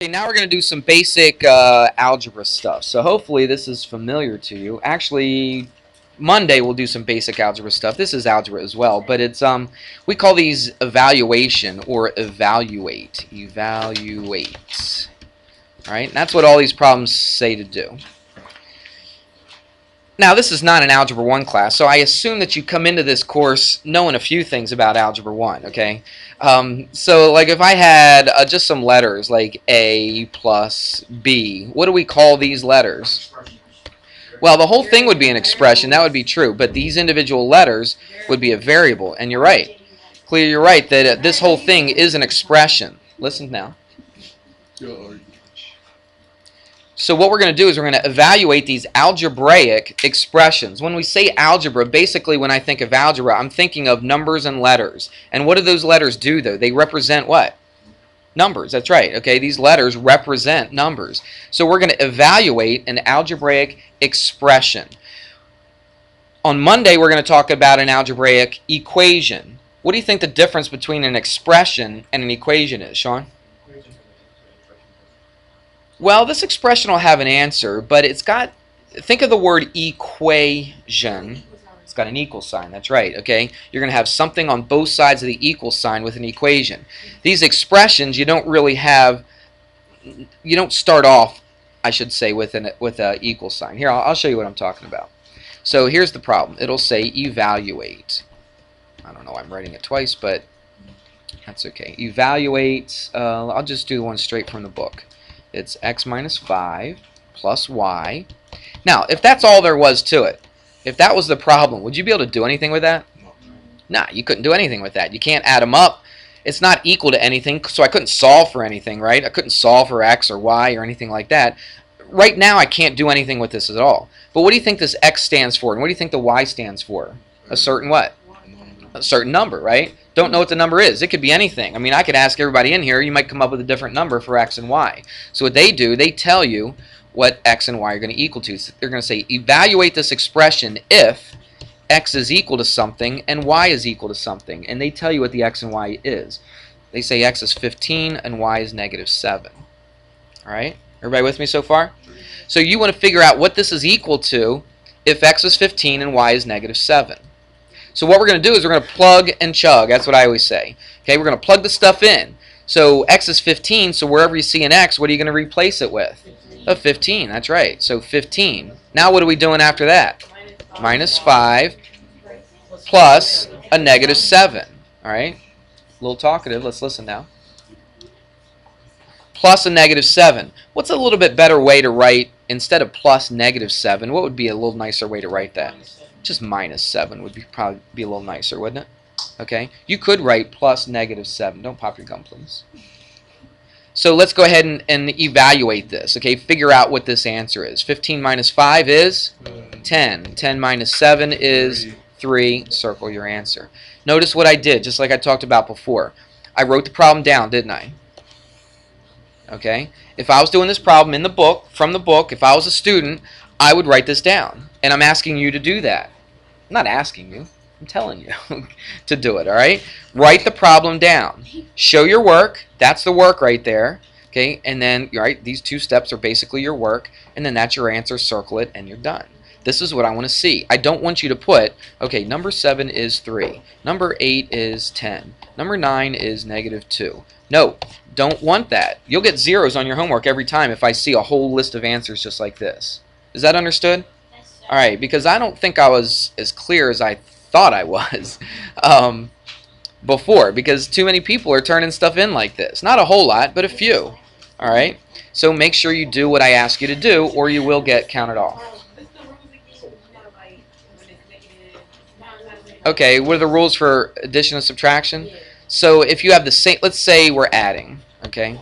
Okay, now we're going to do some basic algebra stuff. So hopefully this is familiar to you. Actually, Monday we'll do some basic algebra stuff. This is algebra as well, but it's we call these evaluation or evaluate. Evaluate. All right, and that's what all these problems say to do. Now, this is not an Algebra 1 class, so I assume that you come into this course knowing a few things about Algebra 1, okay? So, like, if I had just some letters, like A plus B, what do we call these letters? Well, the whole thing would be an expression, that would be true, but these individual letters would be a variable, and you're right. Clear, you're right that this whole thing is an expression. Listen now. So what we're going to do is we're going to evaluate these algebraic expressions. When we say algebra, basically when I think of algebra, I'm thinking of numbers and letters. And what do those letters do, though? They represent what? Numbers. That's right. Okay, these letters represent numbers. So we're going to evaluate an algebraic expression. On Monday, we're going to talk about an algebraic equation. What do you think the difference between an expression and an equation is, Sean? Well, this expression will have an answer, but it's got, think of the word equation. It's got an equal sign, that's right, okay? You're going to have something on both sides of the equal sign with an equation. These expressions, you don't really have, you don't start off, I should say, with an equal sign. Here, I'll show you what I'm talking about. So here's the problem. It'll say evaluate. I don't know, I'm writing it twice, but that's okay. Evaluate, I'll just do one straight from the book. It's x minus 5 plus y. Now, if that's all there was to it, if that was the problem, would you be able to do anything with that? Nah, you couldn't do anything with that. You can't add them up. It's not equal to anything, so I couldn't solve for anything, right? I couldn't solve for x or y or anything like that. Right now, I can't do anything with this at all. But what do you think this x stands for, and what do you think the y stands for? A certain what? A certain number, right? Don't know what the number is. It could be anything. I mean, I could ask everybody in here. You might come up with a different number for x and y. So what they do, they tell you what x and y are going to equal to. So they're going to say, evaluate this expression if x is equal to something and y is equal to something. And they tell you what the x and y is. They say x is 15 and y is negative 7. All right? Everybody with me so far? So you want to figure out what this is equal to if x is 15 and y is negative 7. So what we're going to do is we're going to plug and chug. That's what I always say. Okay, we're going to plug the stuff in. So x is 15, so wherever you see an x, what are you going to replace it with? A 15, that's right. So 15. Now what are we doing after that? Minus 5 plus a negative 7. All right? A little talkative. Let's listen now. Plus a negative 7. What's a little bit better way to write, instead of plus negative 7, what would be a little nicer way to write that? Just minus 7 would probably be a little nicer, wouldn't it? Okay, you could write plus negative 7. Don't pop your gum, please. So let's go ahead and evaluate this. Okay, figure out what this answer is. 15 minus 5 is 10. 10 minus 7 is 3. Circle your answer. Notice what I did, just like I talked about before. I wrote the problem down, didn't I? Okay, if I was doing this problem in the book, from the book, if I was a student, I would write this down. And I'm asking you to do that. I'm not asking you. I'm telling you to do it, all right? Write the problem down. Show your work. That's the work right there. Okay, and then, right, these two steps are basically your work, and then that's your answer. Circle it, and you're done. This is what I want to see. I don't want you to put, okay, number 7 is 3. Number 8 is 10. Number 9 is negative 2. No, don't want that. You'll get zeros on your homework every time if I see a whole list of answers just like this. Is that understood? All right, because I don't think I was as clear as I thought I was before, because too many people are turning stuff in like this. Not a whole lot, but a few. All right, so make sure you do what I ask you to do, or you will get counted off. Okay, what are the rules for addition and subtraction? So if you have the same, let's say we're adding, okay?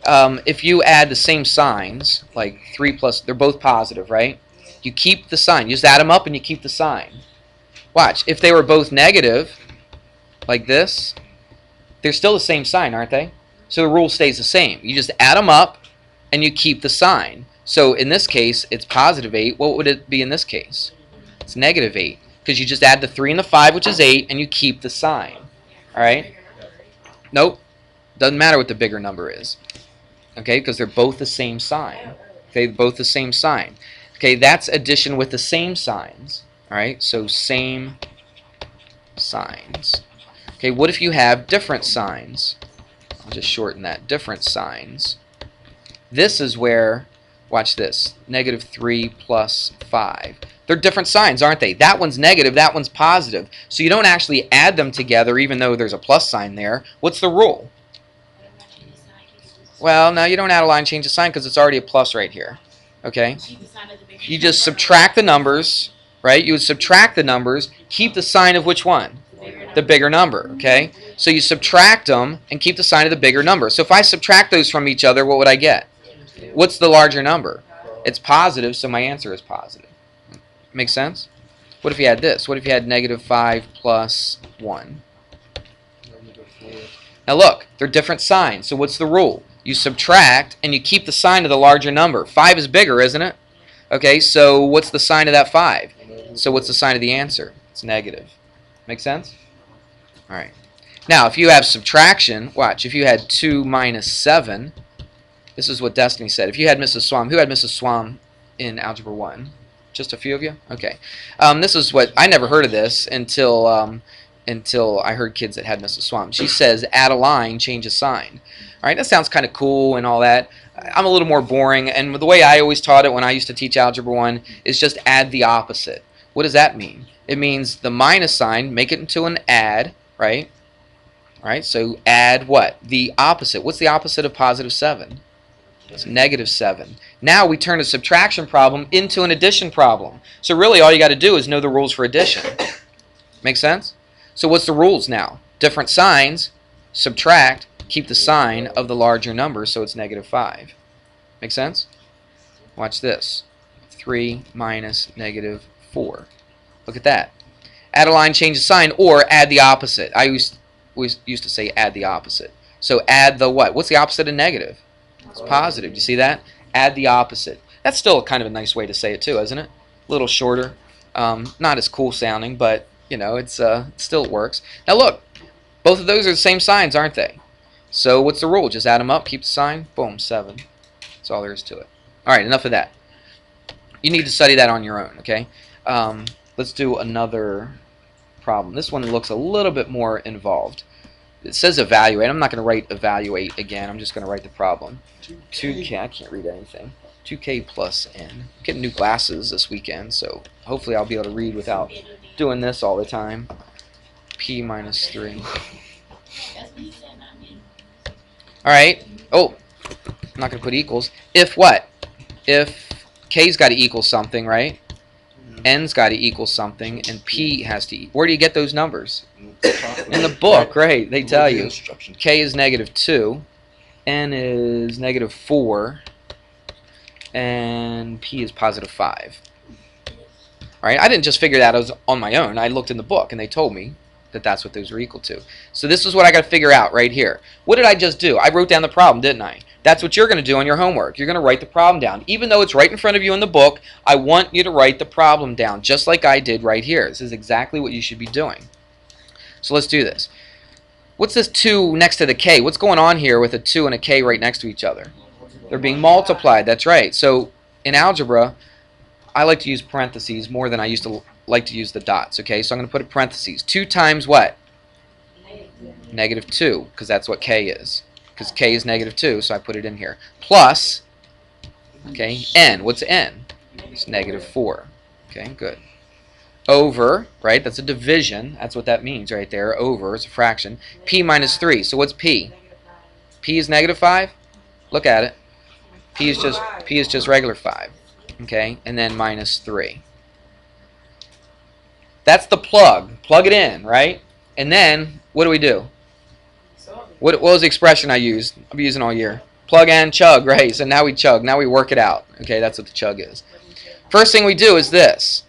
If you add the same signs, like 3 plus, they're both positive, right? You keep the sign. You just add them up and you keep the sign. Watch. If they were both negative, like this, they're still the same sign, aren't they? So the rule stays the same. You just add them up and you keep the sign. So in this case, it's positive 8. What would it be in this case? It's negative 8. Because you just add the 3 and the 5, which is 8, and you keep the sign. All right? Nope. Doesn't matter what the bigger number is. okay, because they're both the same sign. Okay, both the same sign. Okay, that's addition with the same signs. All right, so same signs. Okay, what if you have different signs? I'll just shorten that. Different signs. This is where, watch this, -3 plus 5. They're different signs, aren't they? That one's negative, that one's positive. So you don't actually add them together even though there's a plus sign there. What's the rule? Well, no, you don't add a line, change the sign because it's already a plus right here. Okay? You just subtract the numbers, right? You would subtract the numbers, keep the sign of which one? The bigger number, okay? So you subtract them and keep the sign of the bigger number. So if I subtract those from each other, what would I get? What's the larger number? It's positive, so my answer is positive. Make sense? What if you had this? What if you had -5 plus 1? Now look, they're different signs, so what's the rule? You subtract and you keep the sign of the larger number. 5 is bigger, isn't it? Okay, so what's the sign of that 5? So what's the sign of the answer? It's negative. Make sense? Alright. Now, if you have subtraction, watch, if you had 2 minus 7, this is what Destiny said. If you had Mrs. Swam, who had Mrs. Swam in Algebra 1? Just a few of you? Okay. This is what, I never heard of this until I heard kids that had Mrs. Swam. She says, add a line, change a sign. Alright, that sounds kind of cool and all that. I'm a little more boring, and the way I always taught it when I used to teach Algebra 1 is just add the opposite. What does that mean? It means the minus sign, make it into an add, right? Alright, so add what? The opposite. What's the opposite of positive 7? It's -7. Now we turn a subtraction problem into an addition problem. So really all you got to do is know the rules for addition. Make sense? So what's the rules now? Different signs, subtract, keep the sign of the larger number, so it's -5. Make sense? Watch this. 3 minus -4. Look at that. Add a line, change the sign, or add the opposite. I used to say add the opposite. So add the what? What's the opposite of negative? It's positive. Do you see that? Add the opposite. That's still kind of a nice way to say it too, isn't it? A little shorter. Not as cool sounding, but you know, it still works. Now look, both of those are the same signs, aren't they? So what's the rule? Just add them up, keep the sign, boom, 7. That's all there is to it. Alright, enough of that. You need to study that on your own, okay? Let's do another problem. This one looks a little bit more involved. It says evaluate. I'm not going to write evaluate again. I'm just going to write the problem. 2K. I can't read anything. 2K plus N. I'm getting new glasses this weekend, so hopefully I'll be able to read without doing this all the time. P minus 3. Alright. Oh, I'm not going to put equals. If what? If K's got to equal something, right? N's got to equal something, and P has to equal. Where do you get those numbers? In the book, right? They tell you. K is -2, N is -4, and P is +5. Alright, I didn't just figure that out on my own. I looked in the book, and they told me that that's what those were equal to. So this is what I got to figure out right here. What did I just do? I wrote down the problem, didn't I? That's what you're going to do on your homework. You're going to write the problem down. Even though it's right in front of you in the book, I want you to write the problem down, just like I did right here. This is exactly what you should be doing. So let's do this. What's this 2 next to the K? What's going on here with a 2 and a K right next to each other? They're being multiplied. That's right. So in algebra, I like to use parentheses more than I used to like to use the dots. Okay, so I'm going to put in parentheses. 2 times what? -2, because that's what K is. Because K is -2, so I put it in here. Plus, okay, N. What's N? It's -4. Okay, good. Over, right? That's a division. That's what that means right there. Over is a fraction. P minus 3. So what's P? P is -5. Look at it. P is just regular 5. Okay, and then minus 3. That's the plug. Plug it in, right? And then what do we do? What was the expression I used? I've been using all year. Plug and chug, right? So now we chug. Now we work it out. Okay, that's what the chug is. First thing we do is this.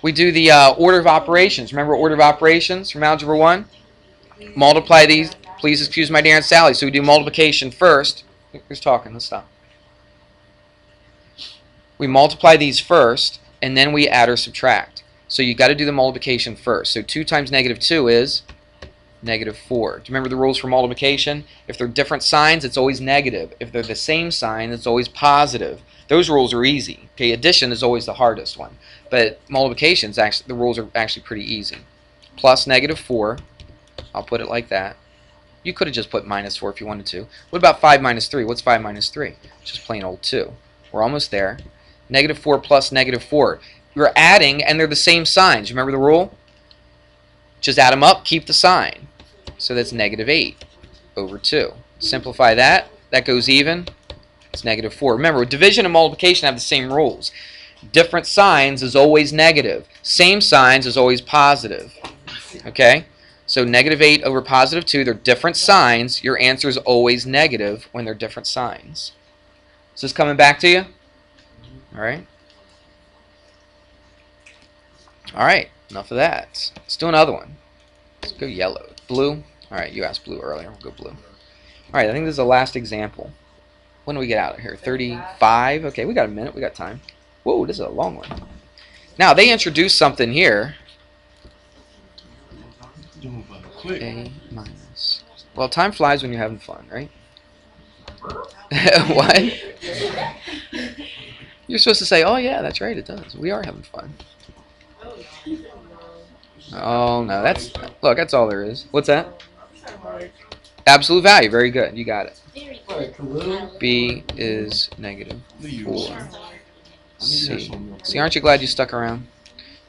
We do the order of operations. Remember order of operations from Algebra 1? Multiply these. Please excuse my dear Aunt Sally. So we do multiplication first. Who's talking? Let's stop. We multiply these first, and then we add or subtract. So you got to do the multiplication first. So 2 times -2 is negative 4. Do you remember the rules for multiplication? If they're different signs, it's always negative. If they're the same sign, it's always positive. Those rules are easy. Okay, addition is always the hardest one. But multiplication, the rules are actually pretty easy. Plus negative 4. I'll put it like that. You could have just put minus 4 if you wanted to. What about 5 minus 3? What's 5 minus 3? Just plain old 2. We're almost there. Negative 4 plus negative 4. You're adding, and they're the same signs. Remember the rule? Just add them up, keep the sign. So that's negative 8 over 2. Simplify that. That goes even. It's negative 4. Remember, division and multiplication have the same rules. Different signs is always negative. Same signs is always positive. Okay? So negative 8 over positive 2, they're different signs. Your answer is always negative when they're different signs. Is this coming back to you? All right. All right. Enough of that. Let's do another one. Let's go yellow. Blue. All right. You asked blue earlier. We'll go blue. All right. I think this is the last example. When do we get out of here? 35. Okay. We got a minute. We got time. Whoa, this is a long one. Now, they introduced something here. A minus. Well, time flies when you're having fun, right? What? You're supposed to say, oh, yeah, that's right, it does. We are having fun. Oh, no, look, that's all there is. What's that? Absolute value. Very good. You got it. B is negative 4. C. See, aren't you glad you stuck around?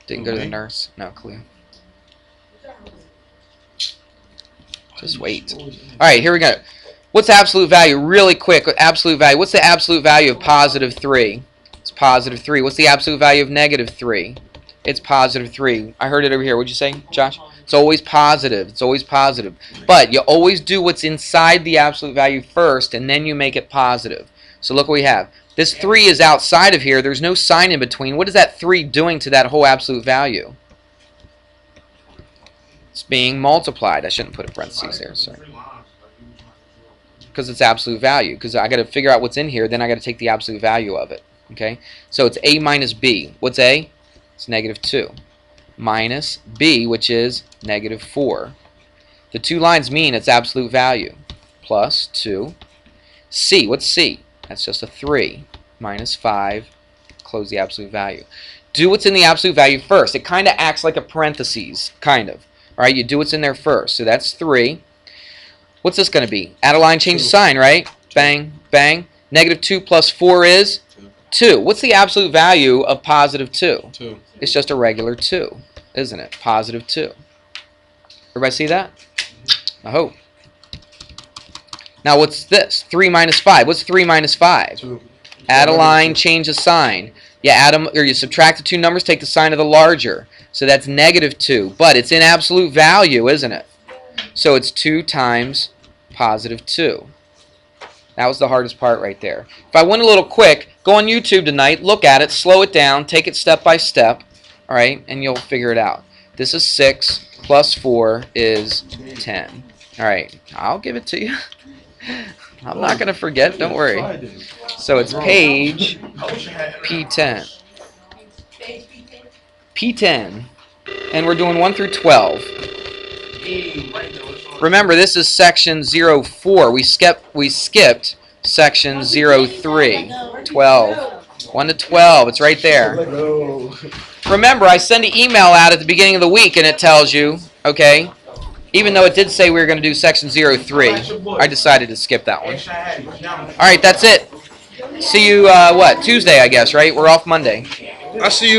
Didn't go to the nurse? No, clue. Just wait. All right, here we go. What's absolute value? Really quick, absolute value. What's the absolute value of positive 3? It's positive 3. What's the absolute value of negative 3? It's positive 3. I heard it over here. What'd you say, Josh? It's always positive. It's always positive. But you always do what's inside the absolute value first, and then you make it positive. So look what we have. This 3 is outside of here. There's no sign in between. What is that 3 doing to that whole absolute value? It's being multiplied. I shouldn't put a parentheses there. Sorry. Because it's absolute value. Because I got to figure out what's in here. Then I got to take the absolute value of it. Okay. So it's A minus B. What's A? It's negative 2. Minus B, which is negative 4. The two lines mean it's absolute value. Plus 2. C. What's C? That's just a 3. Minus 5. Close the absolute value. Do what's in the absolute value first. It kind of acts like a parentheses. Kind of. All right, you do what's in there first. So that's 3. What's this going to be? Add a line, change the sign, right? Bang, bang. Negative 2 plus 4 is 2. What's the absolute value of positive 2? 2. It's just a regular 2, isn't it? Positive 2. Everybody see that? I hope. Now what's this? 3 minus 5. What's 3 minus 5? 2. Add a line, change the sign. You add them, or you subtract the two numbers, take the sign of the larger. So that's negative 2. But it's in absolute value, isn't it? So it's 2 times positive 2. That was the hardest part right there. If I went a little quick, go on YouTube tonight, look at it, slow it down, take it step by step, all right, and you'll figure it out. This is 6 plus 4 is 10. All right, I'll give it to you. I'm not going to forget, don't worry. So it's page P10. P10. And we're doing 1 through 12. Remember, this is section 04. We skipped section 03. 12. 1 to 12. It's right there. Remember, I send an email out at the beginning of the week, and it tells you, okay, even though it did say we were going to do section 03, I decided to skip that one. All right, that's it. See you, Tuesday, I guess, right? We're off Monday. I see you.